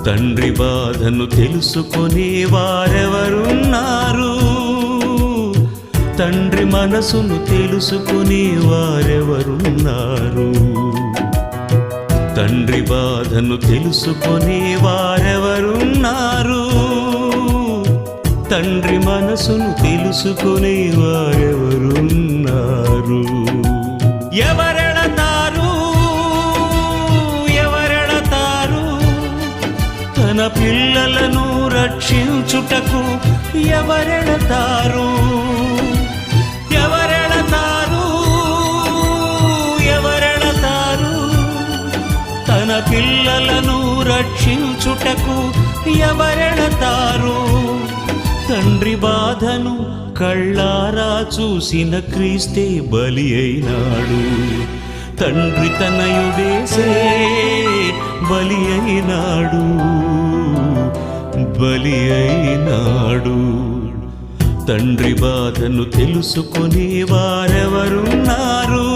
తండ్రి బాధను తెలుసుకునే వారెవరున్నారు? తండ్రి మనసును తెలుసుకునే వారెవరున్నారు? తండ్రి బాధను తెలుసుకునే వారెవరున్నారు? తండ్రి మనసును తెలుసుకునే వారెవరున్నారు? ఎవరెడతారు తన పిల్లలను రక్షించుటకు? ఎవరెడతారు తన పిల్లలను రక్షించుటకు? ఎవరెడతారు? తండ్రి బాధను కళ్ళారా చూసిన క్రీస్తే బలి అయినాడు. తండ్రి తనయుడేసే బలి అయినాడు. తండ్రి బాధను తెలుసుకునే వారెవరున్నారు?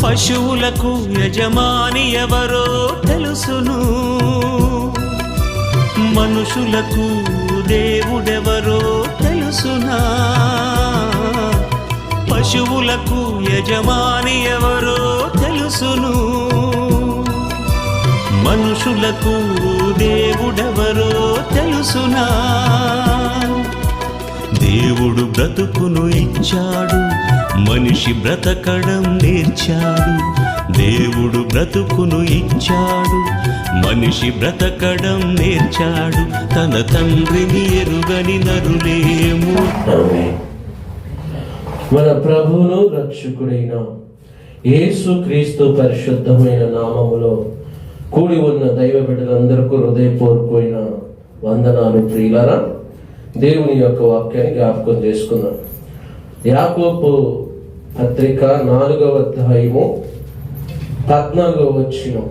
పశువులకు యజమాని ఎవరో తెలుసును, మనుషులకు దేవుడెవరో తెలుసునా? పశువులకు యజమాని ఎవరో తెలుసును, మనుషులకు దేవుడెవరో తెలుసునా? దేవుడు బ్రతుకును ఇచ్చాడు, మనిషి బ్రతకడం నేర్చాడు. దేవుడు బ్రతుకును ఇచ్చాడు, మనిషి బ్రతకడం నేర్చాడు. తన తండ్రిని ఎరుగని నరులేము. మన ప్రభువును రక్షకుడైన యేసుక్రీస్తు పరిశుద్ధమైన నామములో కూడి ఉన్న దైవ బిడ్డలందరికీ హృదయపూర్వకమైన వందనాలు. ప్రియులారా, దేవుని యొక్క వాక్యాన్ని జ్ఞాపకం చేసుకున్నాం. యాకోబు పత్రిక 4వ అధ్యాయము 14వ వచనం.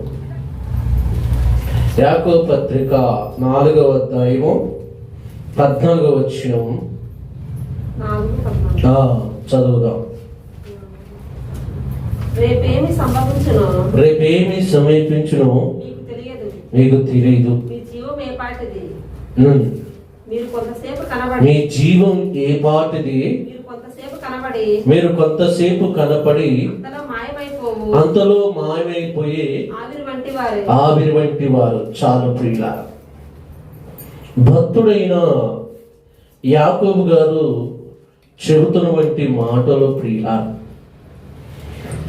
యాకోబు పత్రిక 4వ అధ్యాయము 14వ వచనం చదువుదాం. రేపేమి సమీపించును మీకు తెలియదు. మీ జీవం ఏ పాటిది? మీరు కొంతసేపు కనపడి అంతలో మాయమైపోయే ఆవిరి వంటి వారు. చాలు ప్రియుల, భక్తుడైన యాకోబు గారు చెబుతున్న వంటి మాటలు ప్రియుల,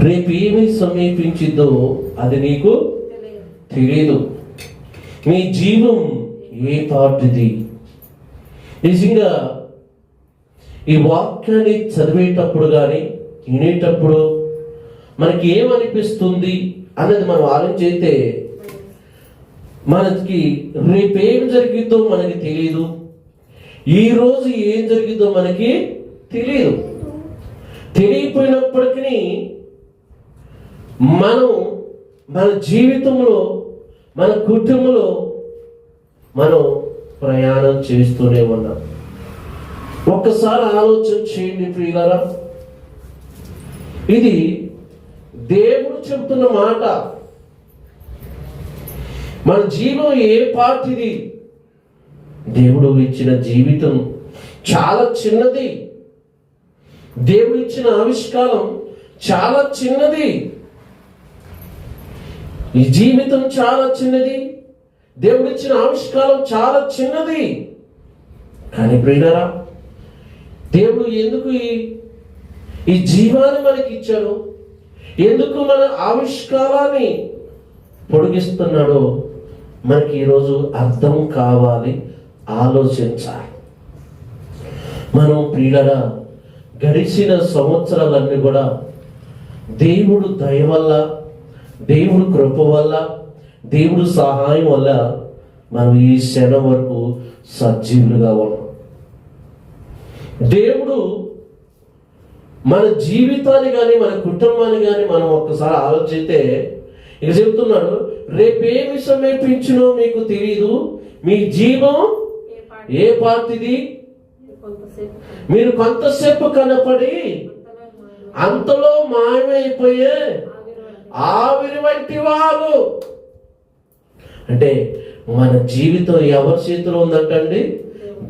రేపేమి సమీపించిందో అది నీకు తెలియదు. మీ జీవం ఏ పాటిది? నిజంగా ఈ వాక్యాన్ని చదివేటప్పుడు కానీ వినేటప్పుడు మనకి ఏమనిపిస్తుంది అన్నది మనం ఆలోచిస్తే, మనకి రేపేం జరిగిద్దో మనకి తెలియదు, ఈ రోజు ఏం జరిగిద్దో మనకి తెలియదు. తెలియపోయినప్పటికీ మనం మన జీవితంలో, మన కుటుంబంలో మనం ప్రయాణం చేస్తూనే ఉన్నాం. ఒక్కసారి ఆలోచన చేయండి ప్రియులారా, ఇది దేవుడు చెబుతున్న మాట. మన జీవం ఏ పాటిది? దేవుడు ఇచ్చిన జీవితం చాలా చిన్నది. దేవుడు ఇచ్చిన ఆవిష్కారం చాలా చిన్నది. ఈ జీవితం చాలా చిన్నది, దేవుడు ఇచ్చిన ఆవిష్కారం చాలా చిన్నది. కానీ ప్రియులారా, దేవుడు ఎందుకు ఈ జీవాన్ని మనకి ఇచ్చాడు, ఎందుకు మన ఆవిష్కారాన్ని పొడిగిస్తున్నాడో మనకి ఈరోజు అర్థం కావాలి, ఆలోచించాలి. మనం ప్రియులారా గడిచిన సంవత్సరాలన్నీ కూడా దేవుడు దయ వల్ల, దేవుడు కృప వల్ల, దేవుడు సహాయం వల్ల మనం ఈ క్షణం వరకు సజీవులుగా ఉన్నాం. దేవుడు మన జీవితాన్ని కానీ మన కుటుంబాన్ని కానీ మనం ఒక్కసారి ఆలోచిస్తే ఇక చెప్తున్నాడు, రేపేమి సమీపించునో మీకు తెలియదు, మీ జీవం ఏ పార్టీది, మీరు కొంతసేపు కనపడి అంతలో మాయమైపోయే ఆవిరి వంటి వారు. అంటే మన జీవితం ఎవరి చేతిలో ఉందంటండి?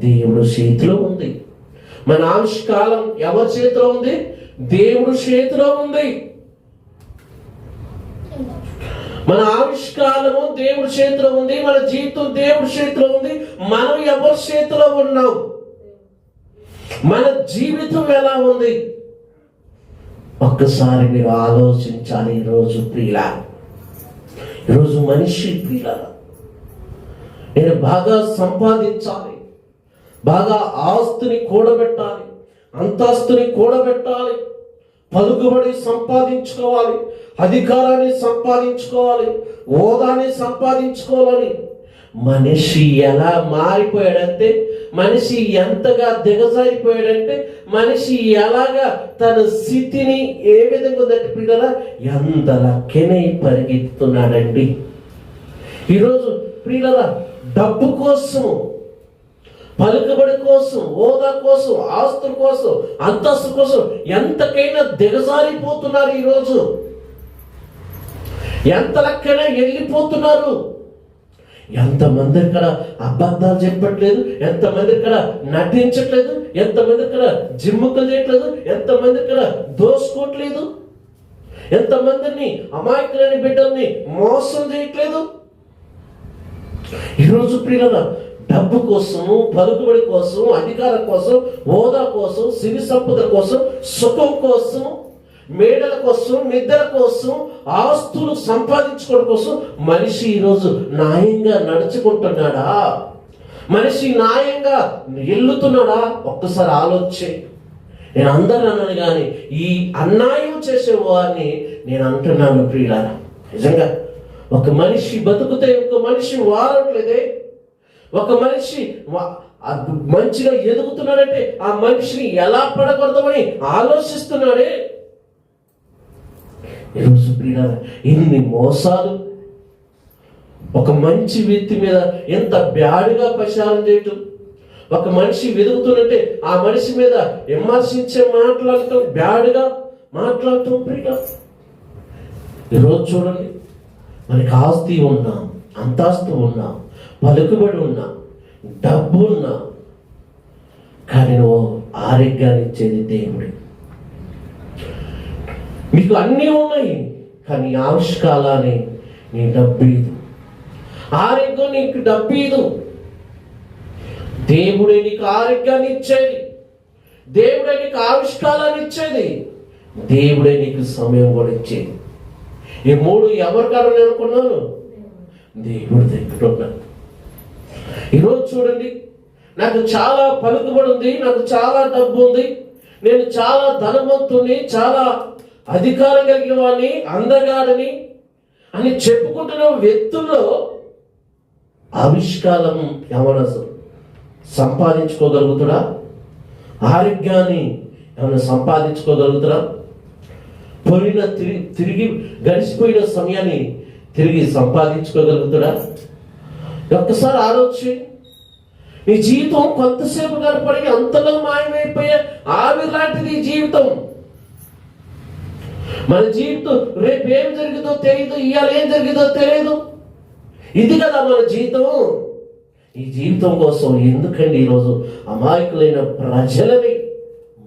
దేవుడు చేతిలో ఉంది. మన ఆయుష్కాలం ఎవరి చేతిలో ఉంది? దేవుడు చేతిలో ఉంది. మన ఆయుష్కాలము దేవుడి చేతిలో ఉంది. మన జీవితం దేవుడి చేతిలో ఉంది. మనం ఎవరి చేతిలో ఉన్నాం? మన జీవితం ఎలా ఉంది? ఒక్కసారి మీరు ఆలోచించాలి. ఈరోజు ప్రియులా, ఈరోజు మనిషి ప్రియుల, నేను బాగా సంపాదించాలి, బాగా ఆస్తుని కూడబెట్టాలి, అంతస్తుని కూడబెట్టాలి, పలుకుబడి సంపాదించుకోవాలి, అధికారాన్ని సంపాదించుకోవాలి, హోదాని సంపాదించుకోవాలని మనిషి ఎలా మారిపోయాడంటే, మనిషి ఎంతగా దిగజారిపోయాడంటే, మనిషి ఎలాగా తన స్థితిని ఏ విధంగా ఉందంటే పిల్లల ఎంత లెక్కనే పరిగెత్తున్నాడండి. ఈరోజు పిల్లల డబ్బు కోసం, పలుకుబడి కోసం, హోదా కోసం, ఆస్తుల కోసం, అంతస్తు కోసం ఎంతకైనా దిగజారిపోతున్నారు. ఈరోజు ఎంత లెక్కన వెళ్ళిపోతున్నారు. ఎంతమంది ఇక్కడ అబద్ధాలు చెప్పట్లేదు, ఎంతమంది ఇక్కడ నటించట్లేదు, ఎంతమంది ఇక్కడ జిమ్ముకు చేయట్లేదు, ఎంతమంది ఇక్కడ దోసుకోవట్లేదు, ఎంతమందిని అమాయకులని బిడ్డల్ని మోసం చేయట్లేదు. ఈరోజు ప్రియుల డబ్బు కోసము, పలుకుబడి కోసం, అధికారం కోసం, హోదా కోసం, సిరి సంపద కోసం, సుఖం కోసం, మేడల కోసం, నిద్ర కోసం, ఆస్తులు సంపాదించుకోవడం కోసం మనిషి ఈరోజు న్యాయంగా నడుచుకుంటున్నాడా? మనిషి న్యాయంగా వెళ్తున్నాడా? ఒక్కసారి ఆలోచించే. నేను అందరూ అన్నాను కానీ ఈ అన్యాయం చేసేవారిని నేను అంటున్నాను ప్రియులారా. నిజంగా ఒక మనిషి బతుకుతే ఒక మనిషి వారట్లేదే. ఒక మనిషి మంచిగా ఎదుగుతున్నాడంటే ఆ మనిషిని ఎలా పడగొడదామని ఆలోచిస్తున్నాడే. ఈరోజు ప్రియులారా, ఇన్ని మోసాలు, ఒక మంచి వ్యక్తి మీద ఎంత బ్యాడ్గా ప్రచారం చేయటం, ఒక మనిషి వెతుకుతున్నట్టే ఆ మనిషి మీద విమర్శించే మాట్లాడటం, బ్యాడ్గా మాట్లాడటం. ప్రియులారా, ఈరోజు చూడండి, మనకి ఆస్తి ఉన్నా, అంతస్తు ఉన్నా, పలుకుబడి ఉన్నా, డబ్బు ఉన్నా, కానీ నువ్వు ఆరోగ్యాన్ని ఇచ్చేది దేవుడే. మీకు అన్నీ ఉన్నాయి కానీ ఆవిష్కాలాన్ని నీ డబ్బీదు, ఆరోగ్యం నీకు డబ్బీదు. దేవుడే నీకు ఆరోగ్యాన్ని ఇచ్చేది, దేవుడే నీకు ఆవిష్కాలాన్ని ఇచ్చేది, దేవుడే నీకు సమయం కూడా ఇచ్చేది. ఈ మూడు ఎవరి కారణం అనుకున్నాను? దేవుడి దగ్గర ఉన్నాను. ఈరోజు చూడండి, నాకు చాలా పలుకుబడి ఉంది, నాకు చాలా డబ్బు ఉంది, నేను చాలా ధనవంతుని, చాలా అధికారం కలిగిన వాడిని, అందగాడని అని చెప్పుకుంటున్న వ్యక్తుల్లో ఆవిష్కారం ఏమైనా సంపాదించుకోగలుగుతాడా? ఆరోగ్యాన్ని ఏమైనా సంపాదించుకోగలుగుతాడా? తిరిగి గడిచిపోయిన సమయాన్ని తిరిగి సంపాదించుకోగలుగుతాడా? ఒక్కసారి ఆలోచి. నీ జీవితం కొంతసేపు గడపడి అంతలో మాయమైపోయే ఆవిరి లాంటిది ఈ జీవితం. మన జీవితం రేపు ఏం జరిగిందో తెలియదు, ఇవాళ ఏం జరిగిందో తెలియదు. ఇది కదా మన జీవితం. ఈ జీవితం కోసం ఎందుకండి ఈరోజు అమాయకులైన ప్రజలని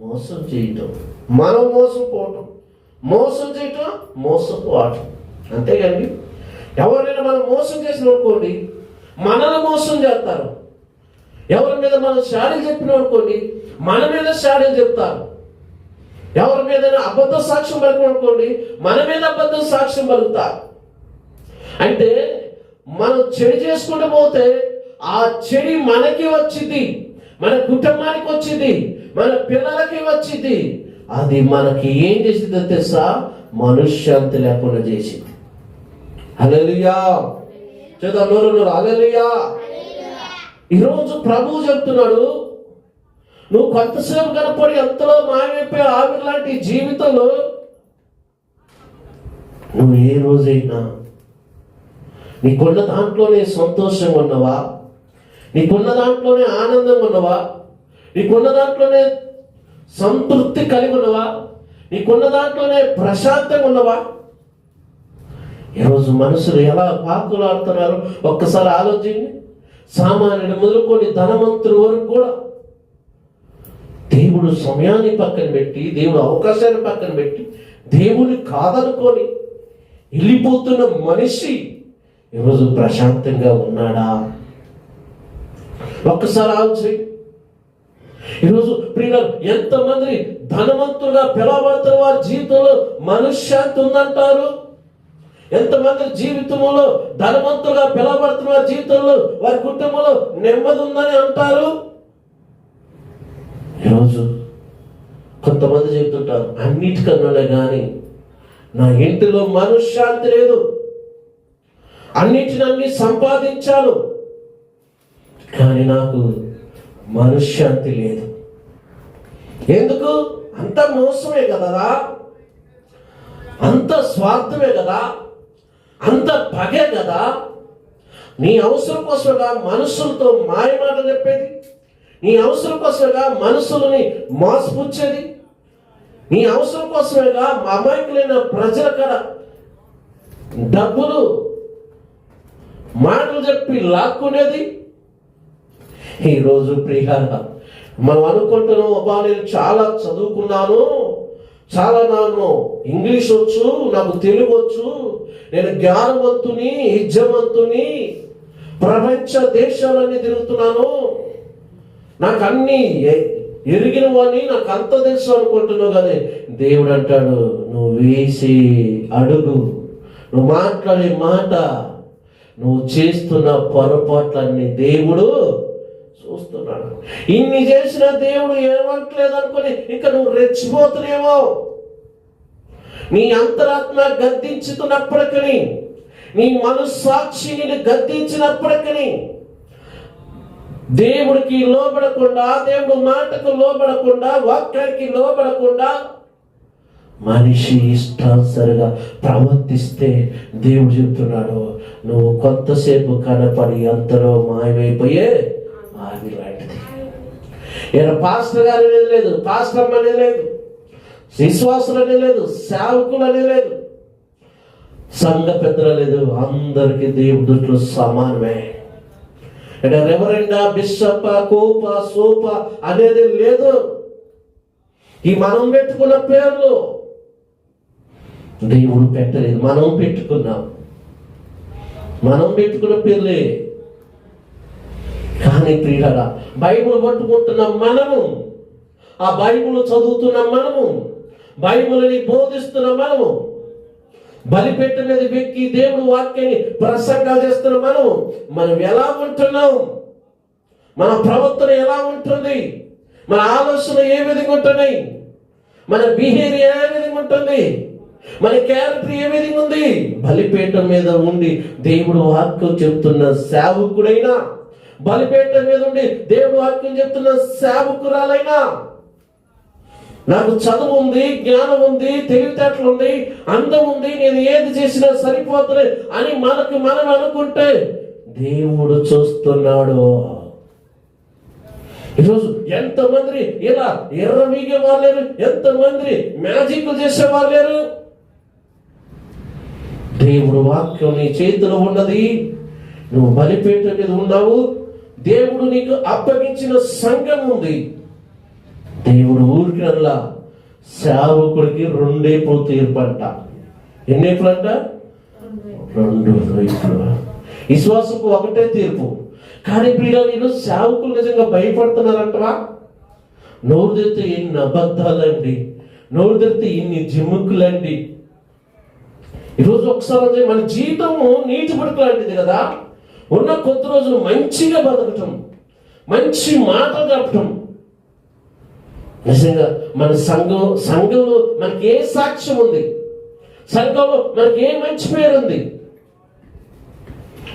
మోసం చేయటం, మనం మోసపోవటం, మోసం చేయటం, మోసపోవటం. అంతేగాని ఎవరైనా మనం మోసం చేసిన అనుకోండి, మనల్ని మోసం చేస్తారు. ఎవరి మీద మనం శాడీలు చెప్పిన అనుకోండి, మన మీద శాడీలు చెప్తారు. ఎవరి మీద అబద్ధ సాక్ష్యం పలుకునుకోండి, మన మీద అబద్ధ సాక్ష్యం పలుకుతారు. అంటే మనం చెడు చేసుకుంటూ పోతే ఆ చెడి మనకి వచ్చింది, మన కుటుంబానికి వచ్చింది, మన పిల్లలకి వచ్చింది. అది మనకి ఏం చేసిందో తెలుసా? మనశ్శాంతి లేకుండా చేసింది. హల్లెలూయా. చదవరు హల్లెలూయా. ఈరోజు ప్రభువు చెప్తున్నాడు, నువ్వు కొంతసేపు కనపడి అంతలో మాయమైపోయి ఆవిరి లాంటి జీవితంలో నువ్వు ఏ రోజైనా నీకున్న దాంట్లోనే సంతోషంగా ఉన్నవా? నీకున్న దాంట్లోనే ఆనందంగా ఉన్నవా? నీకున్న దాంట్లోనే సంతృప్తి కలిగి ఉన్నవా? నీకున్న దాంట్లోనే ప్రశాంతంగా ఉన్నవా? ఈరోజు మనుషులు ఎలా పాకులాడుతున్నారు ఒక్కసారి ఆలోచించి. సామాన్యుడు మొదలుకొని ధనవంతుల వరకు కూడా దేవుడు సమయాన్ని పక్కన పెట్టి, దేవుడు అవకాశాన్ని పక్కన పెట్టి, దేవుని కాదనుకొని వెళ్ళిపోతున్న మనిషి ఈరోజు ప్రశాంతంగా ఉన్నాడా? ఒక్కసారి ఆలోచి. ఈరోజు ప్రియులు ఎంతమంది ధనవంతులుగా పిలవబడుతున్న వారి జీవితంలో మనశ్శాంతి ఉందంటారు? ఎంతమంది జీవితంలో ధనవంతులుగా పిలవబడుతున్న వారి జీవితంలో వారి కుటుంబంలో నెమ్మది ఉందని అంటారు? ఈరోజు కొంతమంది చెబుతుంటారు, అన్నిటికన్నా కానీ నా ఇంటిలో మనశ్శాంతి లేదు, అన్నిటిని సంపాదించాను కానీ నాకు మనశ్శాంతి లేదు. ఎందుకు? అంత మోసమే కదా, అంత స్వార్థమే కదా, అంత పగే కదా. నీ అవసరం కోసంగా మనుషులతో మాయమాట చెప్పేది, నీ అవసరం కోసమేగా మనుషులని మోసపుచ్చేది, నీ అవసరం కోసమేగా అమాయకులైన ప్రజల కడ డబ్బులు మాటలు చెప్పి లాక్కునేది. ఈరోజు ప్రియారా మనం అనుకుంటున్నాం, అబ్బా నేను చాలా చదువుకున్నాను, చాలా నాకు ఇంగ్లీష్ వచ్చు, నాకు తెలుగు వచ్చు, నేను జ్ఞానవంతుని, విద్యావంతుని, ప్రపంచ దేశాలన్నీ తిరుగుతున్నాను, నాకు అన్ని ఎరిగిన వాడిని, నాకు అంత తెలుసు అనుకుంటున్నావు. కానీ దేవుడు అంటాడు, నువ్వు వేసే అడుగు, నువ్వు మాట్లాడే మాట, నువ్వు చేస్తున్న పొరపాట్లన్నీ దేవుడు చూస్తున్నాడు. ఇన్ని చేసిన దేవుడు ఏమంటలేదు అనుకుని ఇంకా నువ్వు రెచ్చిపోతున్నావేమో. నీ అంతరాత్మ గద్దించుతున్నప్పటికీ, నీ మనస్సాక్షిని గద్దించినప్పటికీ దేవుడికి లోబడకుండా, దేవుడు మాటకు లోబడకుండా, వాక్యానికి లోబడకుండా మనిషి ఇష్టానుసరిగా ప్రవర్తిస్తే దేవుడు చెప్తున్నాడు, నువ్వు కొంతసేపు కనపడి అంతలో మాయమైపోయే ఆవి లాంటిది. ఈయన పాస్టర్ గారు అనేది లేదు, పాస్టర్ అమ్మ అనేది లేదు, విశ్వాసులు అనేది లేదు, సేవకులు అనేది లేదు, సంఘ పెద్దలు లేదు, అందరికీ దేవుడి దృష్టిలో సమానమే. అంటే రెవరెండా, బిషప్, కోప, సోప అనేది లేదు. ఈ మనం పెట్టుకున్న పేర్లు దేవుడు పెట్టలేదు, మనం పెట్టుకున్నాం. మనం పెట్టుకున్న పేర్లే. కానీ ప్రియులారా బైబిల్ పట్టుకుంటున్న మనము, ఆ బైబిల్ చదువుతున్న మనము, బైబిల్ని బోధిస్తున్న మనము, బలిపెట్ట మీద వెక్కి దేవుడు వాక్యాన్ని ప్రసంగాలు చేస్తున్న మనం ఎలా ఉంటున్నాం? మన ప్రవర్తన ఎలా ఉంటుంది? మన ఆలోచన ఏ విధంగా ఉంటున్నాయి? మన బిహేవియర్ ఏ విధంగా ఉంటుంది? మన క్యారెక్టర్ ఏ విధంగా ఉంది? బలిపేట మీద ఉండి దేవుడు వాక్యం చెప్తున్న సేవకుడైనా, బలిపేట మీద ఉండి దేవుడు వాక్యం చెప్తున్న సేవకురాలైనా, నాకు చదువు ఉంది, జ్ఞానం ఉంది, తెలివితేటలు ఉంది, అందం ఉంది, నేను ఏది చేసినా సరిపోతుంది అని మనం అనుకుంటే దేవుడు చూస్తున్నాడు. ఈరోజు ఎంతమంది ఇలా ఎర్రవీగే వాళ్ళు లేరు, ఎంతమంది మ్యాజిక్ చేసే వాళ్ళు లేరు. దేవుడు వాక్యం నీ చేతిలో ఉన్నది, నువ్వు బలిపేట మీద ఉన్నావు, దేవుడు నీకు అప్పగించిన సంఘం ఉంది. దేవుడు ఊరికినల్లా సేవకుడికి 2 ఏపులు తీర్పంట. ఎన్ని ఏపులంట? 2 ఏపులు. విశ్వాసకు 1 తీర్పు. కానీ ప్రియులు సేవకులు నిజంగా భయపడుతున్నారంటవా? నోరు తెరితే ఎన్ని అబద్ధాలండి, నోరు తెరితే ఇన్ని జిమ్ముకులండి. ఈరోజు ఒకసారి మన జీవితము నీటి పడుకు లాంటిది కదా. ఉన్న కొద్ది రోజులు మంచిగా బతకటం, మంచి మాట చెప్పటం. నిజంగా మన సంఘంలో మనకి ఏ సాక్ష్యం ఉంది? సంఘంలో మనకి ఏ మంచి పేరు ఉంది?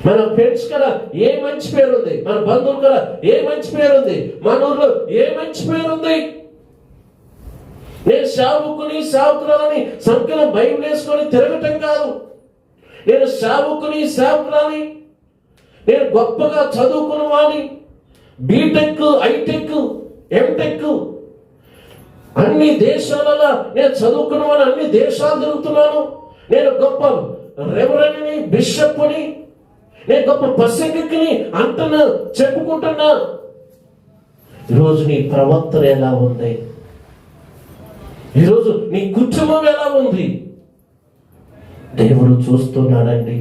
మన ఫ్రెండ్స్ కదా ఏ మంచి పేరు ఉంది, మన బంధువులు కదా ఏ మంచి పేరు ఉంది, మన ఊర్లో ఏ మంచి పేరు ఉంది. నేను సేవకుని సేవకురాలని సంఖ్యలో బైబిల్ వేసుకొని తిరగటం కాదు. నేను సేవకుని సేవకురాని, నేను గొప్పగా చదువుకున్న వాడిని, బీటెక్, ఐటెక్, ఎంటెక్ అన్ని దేశాలలో నేను చదువుకున్నవాడు, అన్ని దేశాలు తిరుగుతున్నాను, నేను గొప్ప రెవరెండ్ని, బిషప్ని, నేను గొప్ప ప్రసంగికుని అంటున్నా, చెప్పుకుంటున్నా. ఈరోజు నీ ప్రవర్తన ఎలా ఉంది? ఈరోజు నీ కుటుంబం ఎలా ఉంది? దేవుడు చూస్తున్నాడండి.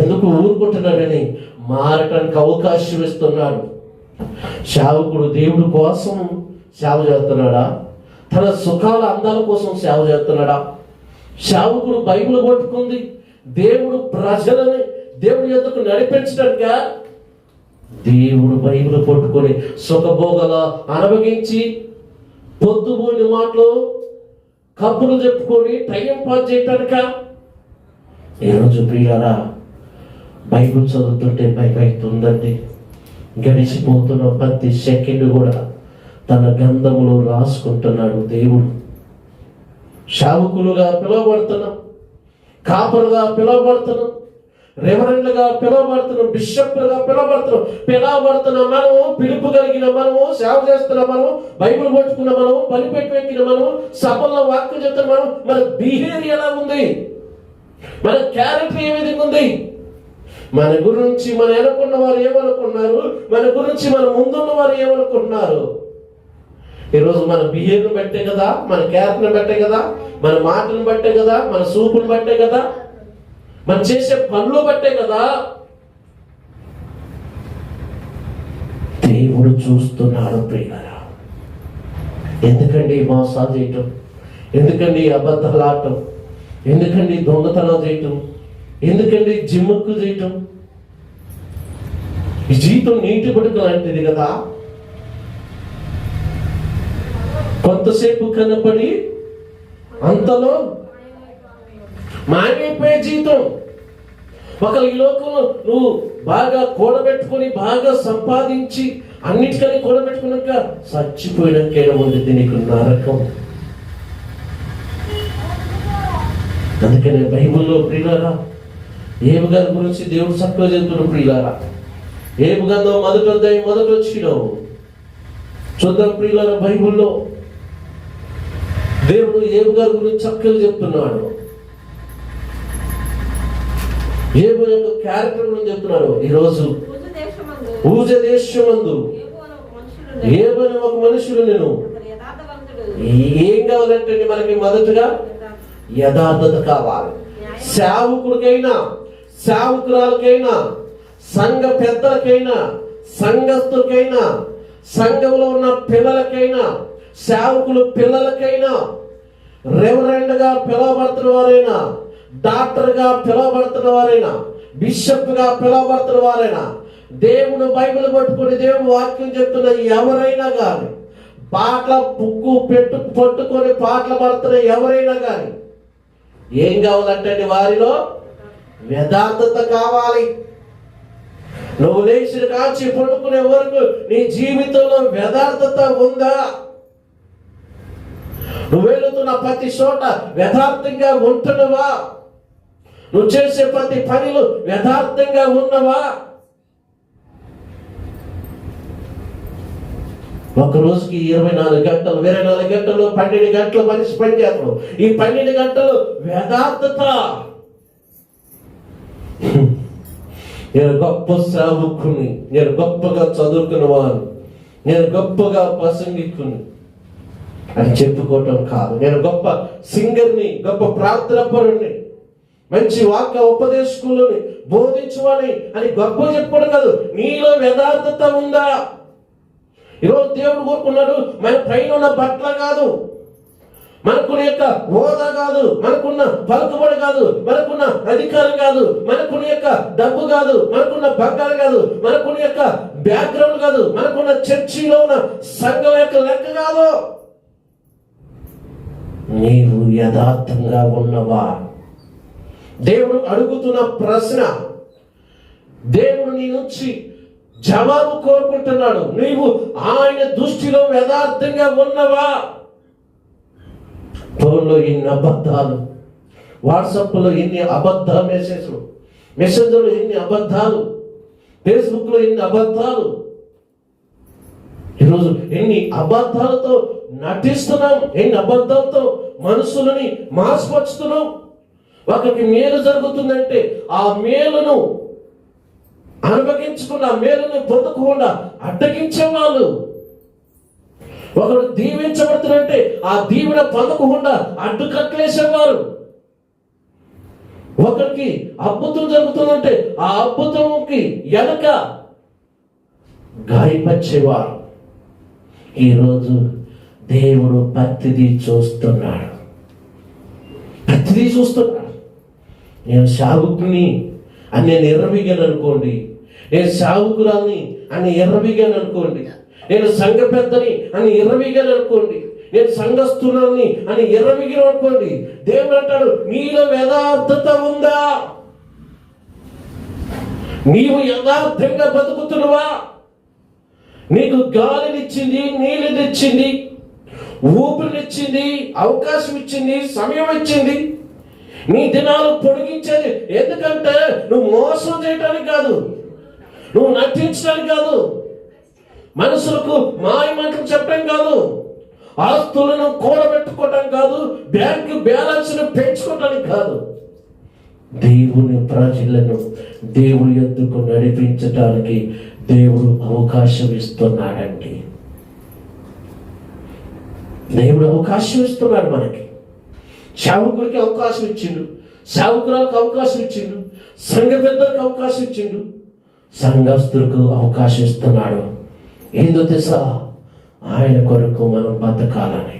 ఎందుకు ఊరుకుంటున్నాడని మారటానికి అవకాశం ఇస్తున్నాడు. సేవకుడు దేవుడి కోసం సేవ చేస్తున్నాడా? తన సుఖాల అందాల కోసం సేవ చేస్తున్నాడా? సేవకుడు బైబిల్ పట్టుకుంది దేవుడు ప్రజలని దేవుడి యొద్దకు నడిపించడానికా? దేవుడు బైబిల్ పట్టుకొని సుఖభోగాల అనుభవించి పొద్దుబోని మాటలు కప్పులు చెప్పుకొని టైం పాస్ చేయటానికా? ఈరోజు ప్రియులారా, బైబిల్ చదువుతుంటే భయమవుతుందండి. గడిచిపోతున్న ప్రతి సెకండ్ కూడా తన గంధములో రాసుకుంటున్నాడు దేవుడు. సేవకులుగా పిలువబడుతున్నాం, కాపరుగా పిలువబడుతున్నాం, రెవరెండ్లుగా పిలువబడుతున్నాం, బిషప్లుగా పిలువబడుతున్నాం. మనము పిలుపు కలిగిన మనము, సేవ చేస్తున్న మనము, బైబిల్ పట్టుకున్న మనము, బలిపెట్టి ఎక్కిన మనము, సభల్లో వాక్యం చెప్తున్న మనం, మన బిహేవియర్ ఎలా ఉంది, మన క్యారెక్టర్ ఏ విధంగా ఉంది, మన గురించి మన వెనుకున్న వారు ఏమనుకున్నారు, మన గురించి మన ముందున్న వారు ఏమనుకుంటున్నారు. ఈరోజు మన బిహేవియర్ బట్టే కదా, మన క్యారెక్టర్ని బట్టే కదా, మన మాటను బట్టే కదా, మన సూపును బట్టే కదా, మనం చేసే పనులు బట్టే కదా దేవుడు చూస్తున్నాడు. ప్రియులారా, ఎందుకండి మోసాలు చేయటం, ఎందుకండి అబద్ధాలు ఆడటం, ఎందుకండి దొంగతనం చేయటం, ఎందుకండి జిమ్ముక్కు చేయటం? ఈ జీవితం నీటి బుడక లాంటిది కదా. కొంతసేపు కనపడి అంతలో మాయమైపోయే జీవితం. ఒకరు ఈ లోకంలో నువ్వు బాగా కూడబెట్టుకొని, బాగా సంపాదించి, అన్నిటికని కూడబెట్టుకున్నాక చచ్చిపోయినాక ఉంది నీకు నరకం. అందుకనే బైబిల్లో ప్రియులారా, ఏబు గారి గురించి దేవుడు చక్కగా చెప్తున్నాడు. ప్రియులారా, ఏబు గ్రంథం మొదటి వచ్చినావు చూద్దాం. ప్రియులారా, బైబిల్లో దేవుడు ఏబు గారి గురించి చక్కగా చెప్తున్నాడు. ఏబు యొక్క క్యారెక్టర్ గురించి చెప్తున్నాడు. ఈరోజు ఊజ దేశమందు ఏబు అనే ఒక మనుషుడు, నేను ఏం కావాలంటే మనకి మొదటగా యథార్థత కావాలి. సేవకుడికైనా, సేవకురాలకైనా, సంఘ పెద్దలకైనా, సంఘస్థులకైనా, సంఘంలో ఉన్న పిల్లలకైనా, సేవకులు పిల్లలకైనా, రెవరెండ్గా పిలువబడుతున్న వారైనా, డాక్టర్గా పిలువబడుతున్న వారైనా, బిషప్గా పిలువబడుతున్న వారైనా, దేవుడు బైబిల్ పట్టుకుని దేవుడు వాక్యం చెప్తున్న ఎవరైనా కానీ, పాటల పుక్కు పట్టుకొని పాటలు పడుతున్న ఎవరైనా కానీ ఏం కావాలంటే వారిలో యథార్థత కావాలి. నువ్వు లేచిన కాచి పడుకునే వరకు నీ జీవితంలో యథార్థత ఉందా? నువ్వు వెళుతున్న ప్రతి చోట యథార్థంగా ఉంటున్నవా? నువ్వు చేసే ప్రతి పనిలో యథార్థంగా ఉన్నవా? ఒక రోజుకి 24 గంటలు, 24 గంటలు, 12 గంటలు మనిషి పనిచేస్తాడు. ఈ 12 గంటలు యథార్థత. నేను గొప్ప సేవకుని, నేను గొప్పగా చదువుకున్నవాను, నేను గొప్పగా ప్రసంగికుని అని చెప్పుకోవటం కాదు. నేను గొప్ప సింగర్ని, గొప్ప ప్రార్థనపరుని, మంచి వాక్య ఉపదేశకులని, బోధించువాని అని గొప్ప చెప్పుకోవడం కాదు. నీలో యథార్థత ఉందా? ఈరోజు దేవుడు కోరుకున్నాడు మన పైన ఉన్న బట్టలు కాదు, మనకున్న యొక్క హోదా కాదు, మనకున్న పలుకుబడి కాదు, మనకున్న అధికారం కాదు, మనకున్న యొక్క డబ్బు కాదు, మనకున్న బంగారం కాదు, మనకున్న యొక్క బ్యాక్గ్రౌండ్ కాదు, మనకున్న చర్చిలో ఉన్న సంఘం యొక్క లెక్క కాదు. నీవు యథార్థంగా ఉన్నవా? దేవుడు అడుగుతున్న ప్రశ్న, దేవుడు నీ నుంచి జవాబు కోరుకుంటున్నాడు. నీవు ఆయన దృష్టిలో యథార్థంగా ఉన్నవా? ఫోన్లో ఎన్ని అబద్ధాలు, వాట్సాప్లో ఎన్ని అబద్ధ మెసేజ్లో ఎన్ని అబద్ధాలు, ఫేస్బుక్లో ఎన్ని అబద్ధాలు. ఈరోజు ఎన్ని అబద్ధాలతో నటిస్తున్నాం, ఎన్ని అబద్ధాలతో మనుషులని మాస్పరుస్తున్నాం. ఒకరికి మేలు జరుగుతుందంటే ఆ మేలును అనుభవించుకున్న, ఆ మేలును పొందకుండా అడ్డగించే వాళ్ళు. ఒకడు దీవించబడుతుందంటే ఆ దీవెన పొందకుండా అడ్డుకట్లేసేవారు. ఒకరికి అద్భుతం జరుగుతుందంటే ఆ అద్భుతంకి వెనక గాయపరిచేవారు. ఈరోజు దేవుడు ప్రతిదీ చూస్తున్నాడు. నేను సావుకుని అని నేను ఎర్రబిగాను అనుకోండి, నేను సావుకురాల్ని అని ఎర్రబిగాను అనుకోండి, నేను సంఘ పెద్దని అని ఎర్రబిగాను అనుకోండి, నేను సంఘస్థులని అని ఎర్రబిగాను అనుకోండి, దేవుడు అంటాడు నీలో యథార్థత ఉందా? నీవు యథార్థంగా బతుకుతున్నావా? నీకు గాలినిచ్చింది, నీళ్ళనిచ్చింది, ఊపిరినిచ్చింది, అవకాశం ఇచ్చింది, సమయం ఇచ్చింది. నీ దినాలు పొడిగించేది ఎందుకంటే నువ్వు మోసం చేయడానికి కాదు, నువ్వు నటించడానికి కాదు, మనుషులకు మాయ మాటలు చెప్పడం కాదు, ఆస్తులను కూడబెట్టుకోవడం కాదు, బ్యాంకు బ్యాలెన్స్ను పెంచుకోవడానికి కాదు. దేవుని ప్రజలను దేవుని యొద్దకు నడిపించడానికి దేవుడు అవకాశం ఇస్తున్నాడండి. దేవుడు అవకాశం ఇస్తున్నాడు మనకి. సేవకుడికి అవకాశం ఇచ్చిండు, సేవకురాలకు అవకాశం ఇచ్చిండు, సంఘ పెద్దలకు అవకాశం ఇచ్చిండు, సంఘస్థులకు అవకాశం ఇస్తున్నాడు. ఏందో తెలుసా? ఆయన కొరకు మనం బతకాలని,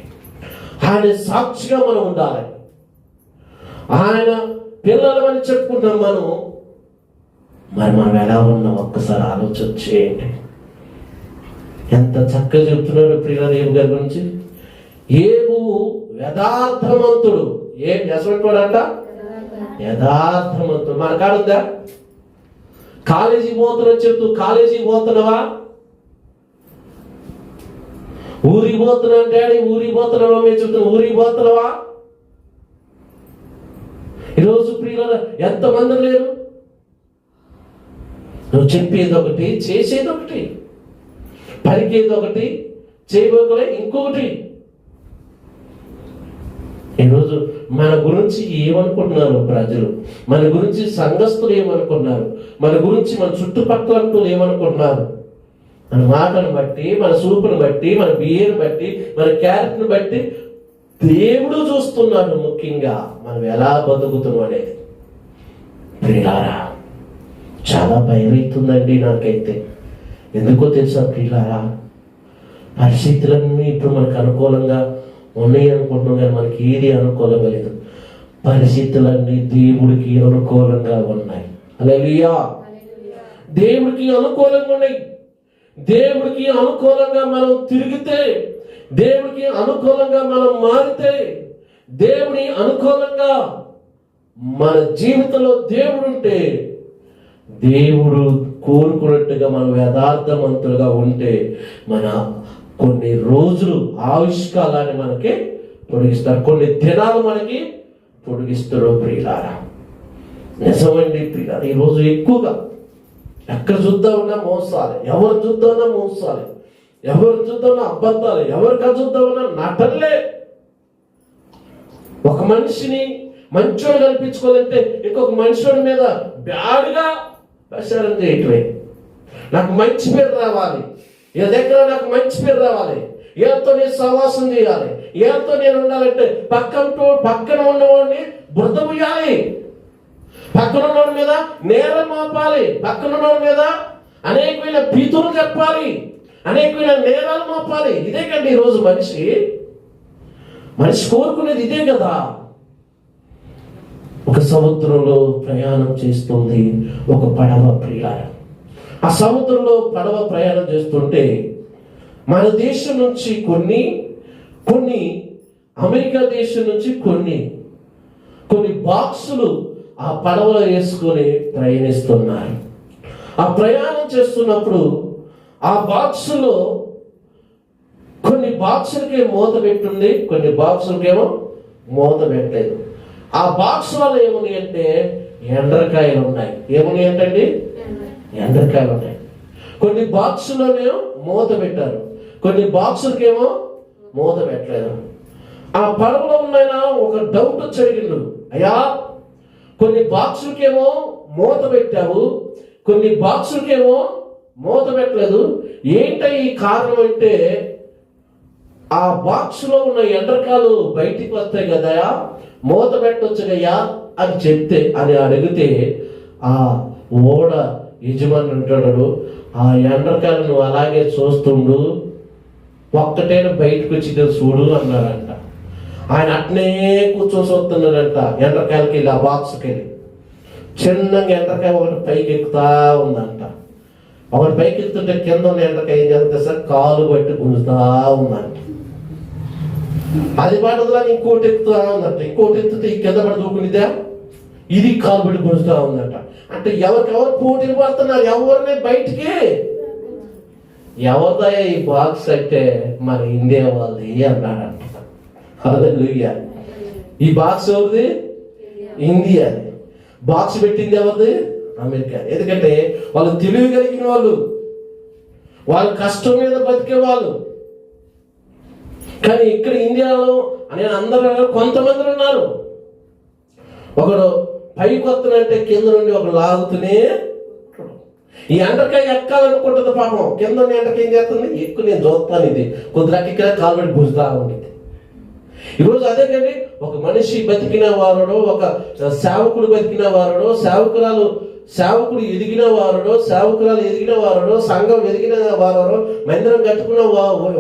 ఆయన సాక్షిగా మనం ఉండాలి. ఆయన పిల్లలమని చెప్పుకుంటాం మనం. మరి మనం ఎలా ఉన్నాం ఒక్కసారి ఆలోచన చేయండి. ఎంత చక్కగా చెప్తున్నాడు ప్రియుల గారి గురించి. ఏబు యథార్థవంతుడు. ఏం యశవంతుడంట? యథార్థవంతుడు. మన కాడుందా? కాలేజీ పోతున్నా చెప్తూ కాలేజీ పోతున్నావా? ఊరికి పోతున్నా డాడీ, ఊరికి పోతున్నావా? మేము చెప్తున్నా ఊరికి పోతున్నావా? ఈరోజు ప్రియుల ఎంతమంది లేరు? నువ్వు చెప్పేది ఒకటి, చేసేది ఒకటి, పలికేది ఒకటి, చేయబోకలే ఇంకొకటి. ఈరోజు మన గురించి ఏమనుకుంటున్నారు ప్రజలు, మన గురించి సంఘస్థులు ఏమనుకున్నారు, మన గురించి మన చుట్టుపక్కల ఏమనుకుంటున్నారు? మన మాటను బట్టి, మన చూపును బట్టి, మన బిహేవియర్ బట్టి, మన క్యారెక్టర్ని బట్టి దేవుడు చూస్తున్నాడు. ముఖ్యంగా మనం ఎలా బతుకుతున్నాం అనేది. ప్రియులారా, చాలా భయం అవుతుందండి నాకైతే. ఎందుకో తెలుసా ప్రియులారా? పరిస్థితులన్నీ ఇప్పుడు మనకు అనుకూలంగా ఉన్నాయి అనుకుంటున్నాం, కానీ మనకి ఏది అనుకూలంగా లేదు. పరిస్థితులన్నీ దేవుడికి అనుకూలంగా ఉన్నాయి. హల్లెలూయా! దేవుడికి అనుకూలంగా ఉన్నాయి. దేవుడికి అనుకూలంగా మనం తిరిగితే, దేవుడికి అనుకూలంగా మనం మారితే, దేవుని అనుకూలంగా మన జీవితంలో దేవుడు ఉంటే, దేవుడు కోరుకున్నట్టుగా మనం యథార్థవంతులుగా ఉంటే మన కొన్ని రోజులు ఆయుష్కాలాన్ని మనకి పొడిగిస్తారు, కొన్ని దినాలు మనకి పొడిగిస్తారు. ప్రియులారా, నిజమండి ప్రియులారా, ఈరోజు ఎక్కువగా ఎక్కడ చూద్దామన్నా మోసాలి, ఎవరు చూద్దామన్నా మోసాలి, ఎవరు చూద్దామన్నా అబద్ధాలు, ఎవరికి చూద్దామన్నా నటనలే. ఒక మనిషిని మంచోడు కనిపించుకోవాలంటే ఇంకొక మనుషుడి మీద బ్యాడ్గా ప్రచారం చేయటమే. నాకు మంచి పేరు రావాలి, ఏ దగ్గర నాకు మంచి పేరు రావాలి, ఏతో నేను సహవాసం చేయాలి, ఏతో నేను ఉండాలంటే పక్కన ఉన్నవాడిని బురద పోయాలి, పక్కన ఉన్నవాడి మీద నేరం మోపాలి, పక్కన ఉన్నవాడి మీద అనేకమైన పీతులు చెప్పాలి, అనేకమైన నేరాలు మోపాలి. ఇదే కండి ఈరోజు మనిషి కోరుకునేది ఇదే కదా. ఒక సముద్రంలో ప్రయాణం చేస్తుంది ఒక పడవ. ప్రియులారా, ఆ సముద్రంలో పడవ ప్రయాణం చేస్తుంటే మన దేశం నుంచి కొన్ని అమెరికా దేశం నుంచి కొన్ని బాక్సులు ఆ పడవలో వేసుకొని ప్రయాణిస్తున్నారు. ఆ ప్రయాణం చేస్తున్నప్పుడు ఆ బాక్సులో కొన్ని బాక్సులకి మూత పెట్టుంది, కొన్ని బాక్సులకేమో మూత పెట్టలేదు. ఆ బాక్సులలో ఏమున్నాయి అంటే ఎండ్రకాయలు ఉన్నాయి. ఏమున్నాయి ఏంటండి? ఎండ్రకాయలు ఉన్నాయి. కొన్ని బాక్సులోనేమో మూత పెట్టారు, కొన్ని బాక్సులకేమో మూత పెట్టలేదు. ఆ పడవలో ఉన్నాయన ఒక డౌట్ వచ్చి అడిగిండు, అయ్యా కొన్ని బాక్సులకేమో మూత పెట్టావు, కొన్ని బాక్సులకేమో మూత పెట్టలేదు, ఏంటో ఈ కారణం అంటే ఆ బాక్స్లో ఉన్న ఎండ్రకాయలు బయటికి వస్తాయి కదా, మూత పెట్టొచ్చు కయ్యా అని చెప్తే అని అడిగితే ఆ ఓడ యజమాని అంటాడు, ఆ ఎండ్రకాయలు నువ్వు అలాగే చూస్తుండు, ఒక్కటైనా బయటకు వచ్చి చూడు అన్నాడంట. ఆయన అట్నే కూర్చొని చూస్తున్నాడంట ఎండ్రకాయలకి వెళ్ళి, ఆ బాక్స్కి వెళ్ళి. చిన్నగా ఎండ్రకాయ ఒకటి పైకి ఎక్కుతా ఉందంట. ఒకటి పైకి ఎక్కుతుంటే కింద ఉన్న ఎండ్రకాయ ఏం చేస్తే సార్ కాలు బట్టి గుంజుతా ఉందంట. అది పడదులా ఇంకోటి ఎక్కుతా ఉందంట. ఇంకోటి ఎత్తుతే ఈ కింద పడి దూకునిదా, ఇది కాలు బట్టి గుంజుతా ఉందంట. అంటే ఎవరికెవరు పోటీలు పడుతున్నారు, ఎవరిని బయటికి. ఎవరిదయ్యా ఈ బాక్స్ అంటే మన ఇండియా వాళ్ళది అన్నాడంట. హల్లెలూయా. ఈ బాక్స్ ఎవరిది? ఇండియాది. బాక్స్ పెట్టింది ఎవరిది? అమెరికా. ఎందుకంటే వాళ్ళు తెలివి కలిగిన వాళ్ళు, వాళ్ళ కష్టం మీద బతికే వాళ్ళు. కానీ ఇక్కడ ఇండియాలో నేను అందరూ కొంతమంది ఉన్నారు. ఒకడు పైకి వస్తున్నంటే కింద నుండి ఒకడు లాగుతూనే. ఈ ఎండ్రకాయ ఎక్కాలనుకుంటుంది పాపం, కింద ఉన్న ఎండ్రకాయ ఏం చేస్తుంది, ఎక్కువ నేను చూస్తాను, ఇది కొద్దిగా ఇక్కడ కాలుబడి గుంజుతా ఉండేది. ఈరోజు అదే కండి, ఒక మనిషి బతికిన వారుడో, ఒక సేవకుడు బతికిన వారుడో, సేవకుడు ఎదిగిన వారుడో, సేవకురాలు ఎదిగిన వారుడో, సంఘం ఎదిగిన వారో, మందిరం కట్టుకున్న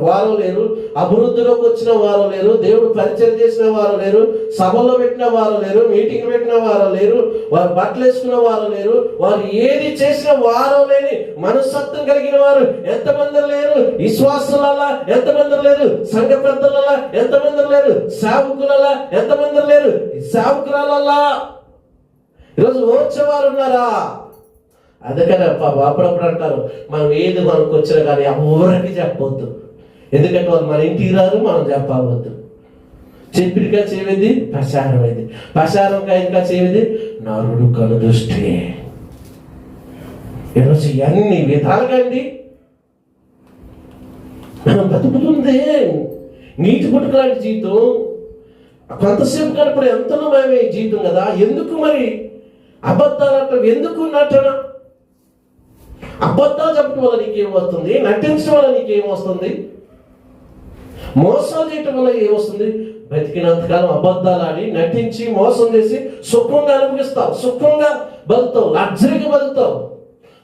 వారు లేరు, అభివృద్ధిలోకి వచ్చిన వారు లేరు, దేవుడు పరిచయం చేసిన వారు లేరు, సభల్లో పెట్టిన వారు లేరు, మీటింగ్ పెట్టిన వారు లేరు, వారు బట్టలు వేసుకున్న వారు లేరు, వారు ఏది చేసిన వారు లేని మనస్తత్వం కలిగిన వారు ఎంతమంది లేరు. విశ్వాసులలా ఎంతమంది లేరు, సంఘ పెద్దలలా ఎంతమంది లేరు, సేవకులలా ఎంతమంది లేరు, సేవకురాలలా ఈరోజు ఓర్చేవారు ఉన్నారా? అందుకనే అప్పుడప్పుడు అంటారు, మనం ఏది మనకు వచ్చినా కానీ ఎవరికి చెప్పవద్దు. ఎందుకంటే వాళ్ళు మన ఇంటికి రారు, మనం చెప్పవద్దు. చెప్పిడిగా చేవేది ప్రచారం అయింది, ప్రచారంగా ఇంకా చేవేది నరుడు కనుదృష్టి. ఈరోజు అన్ని విధాలుగా అండి మనం బతుకుతుంది నీటి పుట్టుక లాంటి జీవితం. కొంతసేపు కనపడే ఎంతలో మేమే జీవితం కదా. ఎందుకు మరి అబద్ధాలు అంటారు, ఎందుకు నటన? అబద్ధాలు చెప్పడం వల్ల నీకేం వస్తుంది? నటించడం వల్ల నీకేం వస్తుంది? మోసం చేయటం వల్ల ఏమొస్తుంది? బతికినంతకాలం అబద్ధాలు ఆడి నటించి మోసం చేసి సుఖంగా అనుభవిస్తావు, సుఖంగా బతుకుతావు, లగ్జరీగా బతుకుతావు,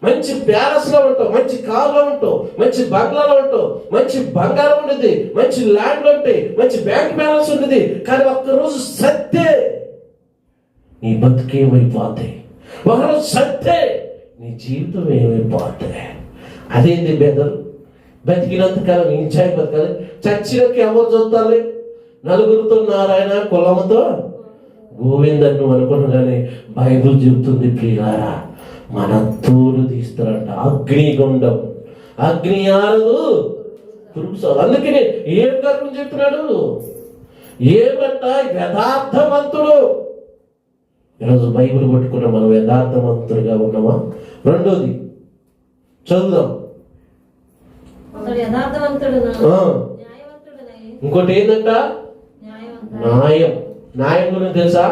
మంచి ప్యాలెస్లో ఉంటావు, మంచి కార్లో ఉంటావు, మంచి బంగ్లాలో ఉంటావు, మంచి బంగారం ఉండేది, మంచి ల్యాండ్లు ఉంటాయి, మంచి బ్యాంక్ బ్యాలెన్స్ ఉండేది. కానీ ఒక్కరోజు సత్తే నీ బతుకేమైపోతాయి, ఒకరోజు సత్తే నీ జీవితం ఏమైపోతాయి. అదేంటి బెదరు? బతికినంతకాలం ఎంజాయ్ బతకాలి, చచ్చినాక ఎవరు చూడాలి? నలుగురితో నారాయణ, కులముతో గోవిందన్ నువ్వు అనుకున్నా. కానీ బైబుల్ చెబుతుంది ప్రియులారా, మన తోలు తీస్తారంట అగ్నిగుండం, అగ్ని ఆరదు పురుగు. అందుకని ఏం గర్వం చెప్తున్నాడు? ఏమంట? యథార్థవంతుడు. ఈరోజు బైబిల్ పట్టుకున్న మనం యథార్థవంతులుగా ఉన్నామా? రెండోది చదువుదాం. ఇంకోటి ఏంటంట? న్యాయం. న్యాయం గురించి తెలుసా?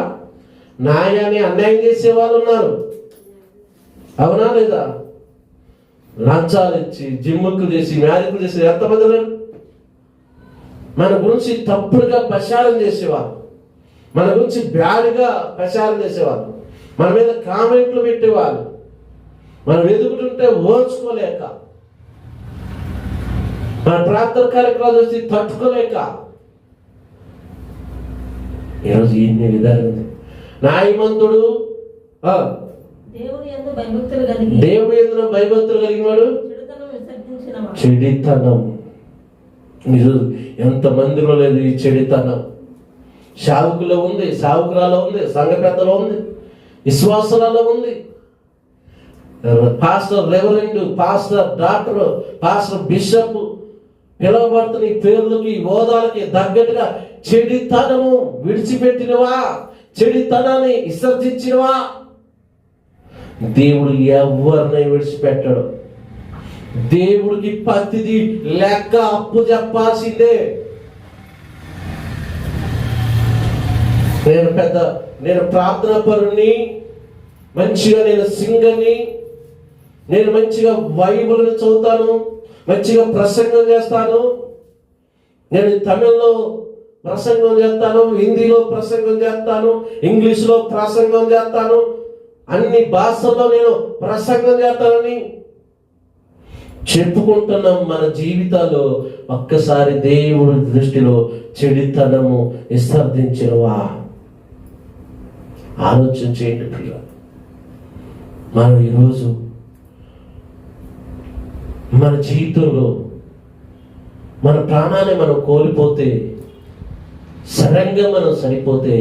న్యాయాన్ని అన్యాయం చేసే వాళ్ళు ఉన్నారు, అవునా లేదా? లంచాలు ఇచ్చి జిమ్ములు చేసి మ్యారేజ్లు చేసి ఎంతమంది లేరు? మన గురించి తప్పుడుగా ప్రచారం చేసేవాళ్ళు, మన గురించి బ్యాడ్గా ప్రచారం చేసేవాళ్ళు, మన మీద కామెంట్లు పెట్టేవాళ్ళు, మనం ఎదుగుతుంటే ఓర్చుకోలేక, మన ప్రార్థన కార్యక్రమాలు చూసి తట్టుకోలేక ఈరోజు ఎన్ని విధాలు ఉంది. న్యాయవంతుడు దేవుని యందు భయభక్తులు కలిగిన వాడు చెడితనం. మీరు ఎంత మందిలో లేదు ఈ చెడితనం. సేవకులో ఉంది, సేవకురాలో ఉంది, సంఘ పెద్దలో ఉంది, విశ్వాసాలలో ఉంది. Pastor reverend, pastor doctor, pastor bishop పిలవబడుతున్న ఈ పేర్లకి హోదాలకి తగ్గట్టుగా చెడితనము విడిచిపెట్టినవా, చెడితనాన్ని విసర్జించినవా? దేవుడు ఎవరిని విడిచిపెట్టాడు. దేవుడికి ప్రతిదీ లెక్క అప్పు చెప్పాల్సిందే. నేను ప్రార్థనా పరుని, మంచిగా నేను సింగర్ని, నేను మంచిగా బైబిల్ని చదువుతాను, మంచిగా ప్రసంగం చేస్తాను, నేను తమిళ్లో ప్రసంగం చేస్తాను, హిందీలో ప్రసంగం చేస్తాను, ఇంగ్లీష్లో ప్రసంగం చేస్తాను, అన్ని భాషల్లో నేను ప్రసంగం చేస్తానని చెప్పుకుంటున్నాం. మన జీవితాల్లో ఒక్కసారి దేవుడి దృష్టిలో చెడితనము విసర్జించినవా? ఆలోచన చేయండి ప్రియ. మనం ఈరోజు మన జీవితంలో మన ప్రాణాన్ని మనం కోల్పోతే, సడన్గా మనం చనిపోతే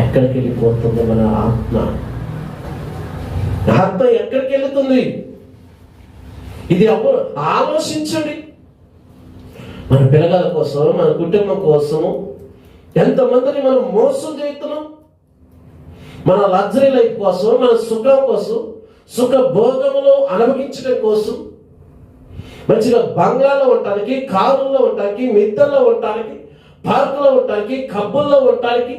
ఎక్కడికి వెళ్ళిపోతుంది మన ఆత్మ? ఆత్మ ఎక్కడికి వెళుతుంది? ఇది ఆలోచించండి. మన పిల్లగాల కోసం, మన కుటుంబం కోసం ఎంతమందిని మనం మోసం చేస్తున్నాం. మన లగ్జరీ లైఫ్ కోసం, మన సుఖం కోసం, సుఖ భోగములు అనుభవించడం కోసం, మంచిగా బంగ్లాలో ఉండటానికి, కారుల్లో ఉండటానికి, మిద్దల్లో ఉండటానికి, పార్కులో ఉండటానికి, కబ్బుల్లో ఉండటానికి,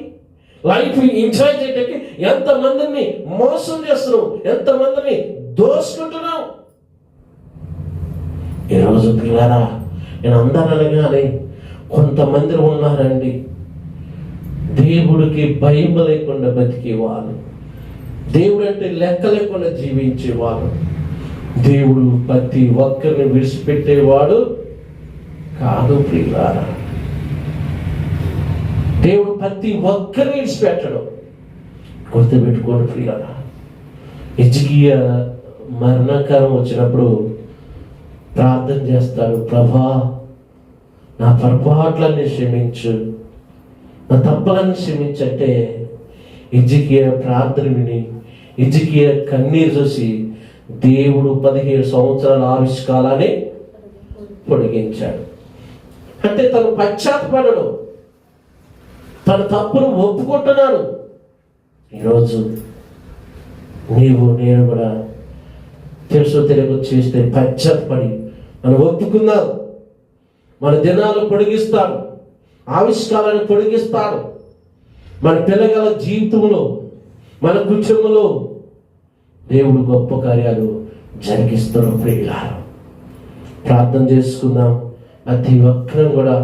లైఫ్ ఎంజాయ్ చేయడానికి ఎంతమందిని మోసం చేస్తున్నాం, ఎంతమందిని దోసుకుంటున్నాం. ఈరోజు పిల్లరా, నేను అందరనగానే కొంతమంది ఉన్నారండి దేవుడికి భయం లేకుండా బతికేవాళ్ళు, దేవుడు అంటే లెక్క లేకుండా జీవించేవాళ్ళు. దేవుడు ప్రతి ఒక్కరిని విడిచిపెట్టేవాడు కాదు ప్రియులారా. దేవుడు ప్రతి ఒక్కరిని విడిచిపెట్టడం గుర్తుపెట్టుకోండి ప్రియులారా. హిజ్కియా మరణకాలం వచ్చినప్పుడు ప్రార్థన చేస్తాడు, ప్రభా నా పొరపాట్లన్నీ క్షమించు, నా తప్పులన్నీ క్షమించంటే హిజ్కియా ప్రార్థన విని, హిజ్కియా కన్నీరు చూసి దేవుడు 17 సంవత్సరాల ఆవిష్కాలాన్ని పొడిగించాడు. అంటే తను పశ్చాత్తపడడు, తన తప్పును ఒప్పుకుంటున్నాడు. ఈరోజు నీవు నేను కూడా తెలుసు తెలుగు చేస్తే పశ్చాత్తపడి మనం ఒప్పుకున్నాం, మన దినాలు పొడిగిస్తాడు, ఆవిష్కారాన్ని పొడిగిస్తాడు. మన పిల్లగల జీవితంలో, మన కుటుంబంలో దేవుడు గొప్ప కార్యాలు జరిగిస్తున్న ప్రియులారా. ప్రార్థన చేసుకుందాం. ప్రతి ఒక్కరం కూడా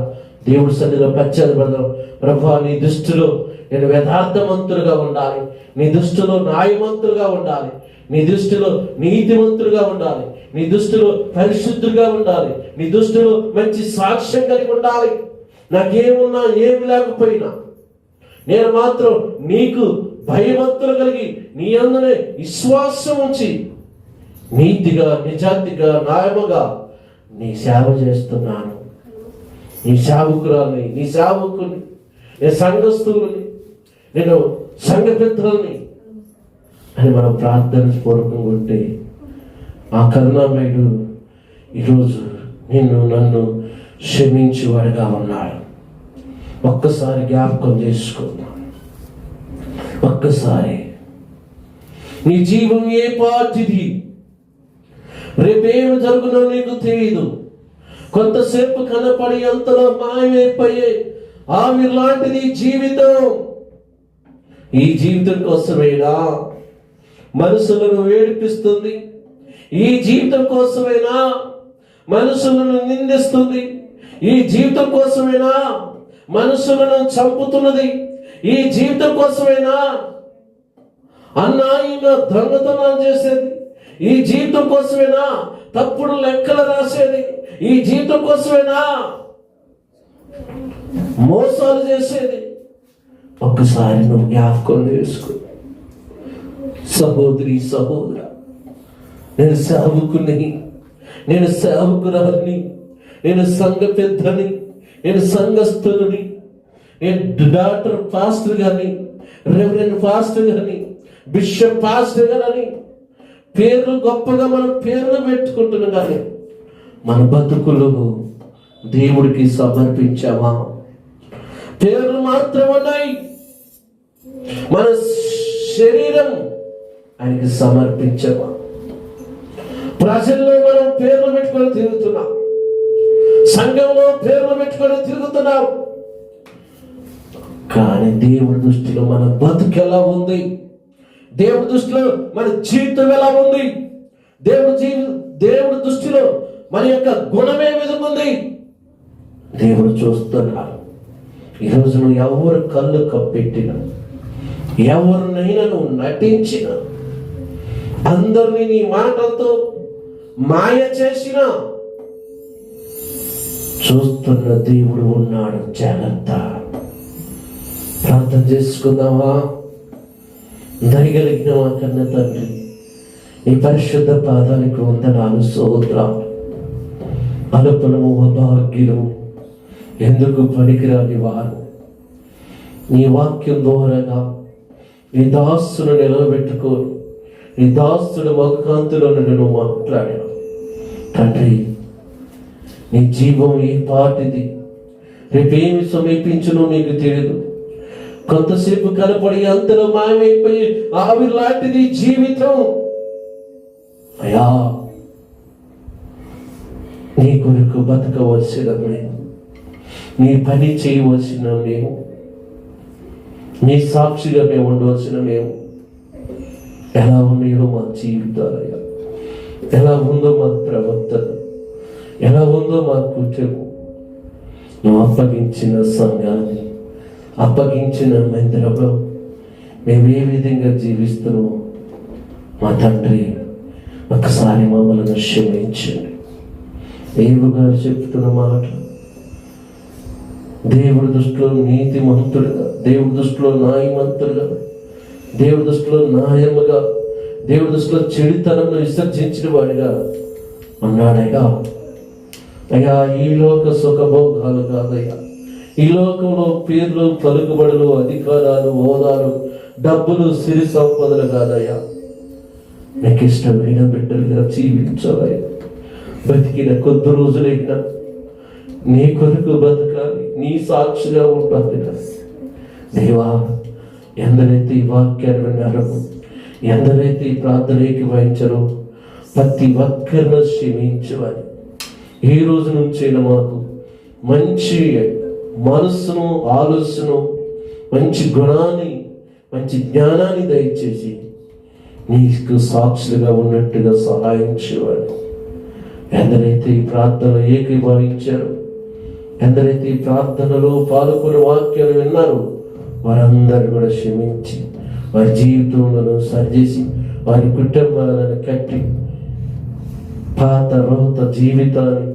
దేవుడి సన్నిధిలో పశ్చాత్తపడదాం. ప్రభువా, నీ దృష్టిలో నేను యథార్థవంతులుగా ఉండాలి, నీ దృష్టిలో న్యాయవంతులుగా ఉండాలి, నీ దృష్టిలో నీతివంతులుగా ఉండాలి, నీ దృష్టిలో పరిశుద్ధులుగా ఉండాలి, నీ దృష్టిలో మంచి సాక్ష్యం కలిగి ఉండాలి. నాకేమున్నా ఏమి లేకపోయినా నేను మాత్రం నీకు భయభక్తులు కలిగి నీ అందునే విశ్వాసం ఉంచి నీతిగా, నిజాతిగా, న్యాయముగా నీ సేవ చేస్తున్నాను. నీ సేవకురాలని, నీ సేవకుని, నేను సంఘస్థులని, నేను సంఘ పెద్దలని అని మనం ప్రార్థన పూర్వకంగా ఉంటే ఆ కరుణామయుడు ఈరోజు నిన్ను నన్ను క్షమించేవాడుగా ఉన్నాడు. ఒక్కసారి జ్ఞాపకం చేసుకుందాం. ఒక్కసారి నీ జీవం ఏ పాటిది, రేపేమి జరుగునో నీకు తెలియదు. కొంతసేపు కనపడి అంతలో మాయమైపోయే ఆమె లాంటిది జీవితం. ఈ జీవితం కోసమైనా మనసులను ఏడిపిస్తుంది, ఈ జీవితం కోసమైనా మనసులను నిందిస్తుంది, ఈ జీవితం కోసమైనా మనసులను చంపుతున్నది, ఈ జీవితం కోసమైనా అన్యాయంగా దొంగతనాలు చేసేది, ఈ జీవితం కోసమైనా తప్పుడు లెక్కలు రాసేది, ఈ జీవితం కోసమైనా మోసాలు చేసేది. ఒక్కసారి నువ్వు జ్ఞాపకం చేసుకో. సహోదరి, సహోదర, నేను సేవకుని, నేను సేవకురాలిని, నేను సంఘ పెద్దని, నేను సంఘస్థుని, నేను డాక్టర్ పాస్టర్ గాని, రెవరెండ్ పాస్టర్ గాని, బిషప్ పాస్టర్ గాని, పేర్లు గొప్పగా మనం పేర్లు పెట్టుకుంటున్నాం, కానీ మన బతుకులు దేవుడికి సమర్పించామా? పేర్లు మాత్రం ఉన్నాయి, మన శరీరం ఆయనకి సమర్పించామా? ప్రజల్లో మనం పేర్లు పెట్టుకొని తిరుగుతున్నాం, సంఘంలో పేర్లు పెట్టుకొని తిరుగుతున్నాం, కానీ దేవుడి దృష్టిలో మన బతుకు ఎలా ఉంది? దేవుడి దృష్టిలో మన జీవితం ఎలా ఉంది? దేవుడి దృష్టిలో మన యొక్క గుణమే విధంగా ఉంది దేవుడు చూస్తున్నాడు. ఈరోజు నువ్వు ఎవరు కళ్ళు కప్పెట్టినా, ఎవరినైనా నువ్వు నటించిన, అందరినీ నీ మాటలతో మాయ చేసిన, చూస్తున్న దేవుడు ఉన్నాడు. జాగ్రత్త. ప్రార్థన చేసుకుందామా? దయగలిగినవా కన్న తండ్రి, నీ పరిశుద్ధ పాదానికి వందనాలు, స్తోత్రాలు. అల్పులము అభాగ్యులము, ఎందుకు పనికిరాని వారు, నీ వాక్యం ద్వారాగా నీ దాసును నిలబెట్టుకొని నీ దాసుడు మగకాంతిలో నువ్వు మాట్లాడావు తండ్రి. నీ జీవం ఏ పాటిది, రేపేమి సమీపించునో నీకు తెలియదు. కొంతసేపు కనపడి అంతలో మాయమైపోయి ఆవిర్లాంటిది జీవితం. అయ్యా, నీ కొరకు బతకవలసిన మేము, నీ పని చేయవలసిన మేము, నీ సాక్షిగా మేము ఉండవలసిన మేము, ఎలా ఉన్నాయో మా జీవితాలయ్యా, ఎలా ఉందో మా ప్రవర్తన, ఎలా ఉందో మా కుటుంబం, నువ్వు అప్పగించిన సంఘాన్ని, అప్పగించిన మందిరంలో మేము ఏ విధంగా జీవిస్తున్నామో మా తండ్రి ఒకసారి మమ్మల్ని క్షమించండి. దేవుడు గారు చెప్తున్న మాట, దేవుడి దృష్టిలో నీతిమంతుడుగా, దేవుడి దృష్టిలో న్యాయమంతుడుగా, దేవుడి దృష్టిలో న్యాయముగా, దేవుడి దృష్టిలో చెడుతనంలో విసర్జించిన వాడిగా అన్నాడయ్యా. అయ్యా, ఈ లోక సుఖభోగాలు కాదయ్యా, ఈ లోకంలో పేర్లు, పలుకుబడులు, అధికారాలు, హోదాలు, డబ్బులు, సిరి సంపదలు కాదయ్యా. నీకు ఇష్టమైన బిడ్డలుగా జీవించాలయ్యా. బతికిన కొద్ది రోజులైనా నీ కొరకు బతకాలి, నీ సాక్షిగా ఉండాలి. దేవా, ఎందరైతే ఈ వాక్యాన్ని విన్నారో, ఎందరైతే ఈ ప్రార్థనకి వహించారో ప్రతి ఒక్కరిని క్షమించవాలి. ఈ రోజు నుంచైనా మాకు మంచి మనస్సును, ఆలోచన, మంచి గుణాన్ని, మంచి జ్ఞానాన్ని దయచేసి నీకు సాక్షులుగా ఉన్నట్టుగా సహాయం చేయాలి. ఎందరైతే ఈ ప్రార్థనలో ఏకీభవించారో, ఎందరైతే ఈ ప్రార్థనలో పాల్గొని వాక్యాలు విన్నారో వారందరూ కూడా క్షమించి వారి జీవితంలో సరిచేసి వారి కుటుంబాలను కట్టి పాత రోత జీవితాన్ని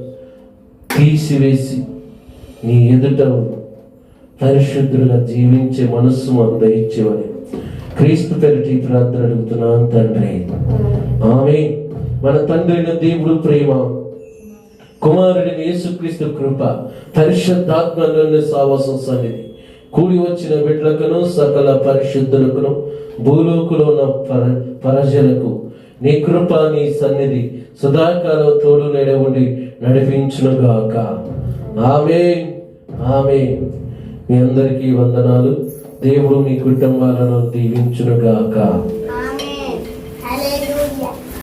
తీసివేసి నీ ఎదుట పరిశుద్ధులుగా జీవించే మనస్సు మాకు దయచేవని క్రీస్తు పేరిట ప్రార్థన అడుగుతున్నాను తండ్రి, ఆమేన్. మన తండ్రి అయిన దేవుడు ప్రేమ, కుమారుడిని యేసుక్రీస్తు కృప, పరిశుద్ధాత్మలోని సావాసం సన్నిధి కూడి వచ్చిన బిడ్డలకును సకల పరిశుద్ధులకును భూలోకులో ఉన్న ప్రజలకు నీ కృప, నీ సన్నిధి సదాకాలం తోడు నేడ ఉండి నడిపించునుగాక. ఆమేన్, ఆమేన్. మీ అందరికీ వందనాలు. దేవుడు మీ కుటుంబాలను దీవించునుగాక.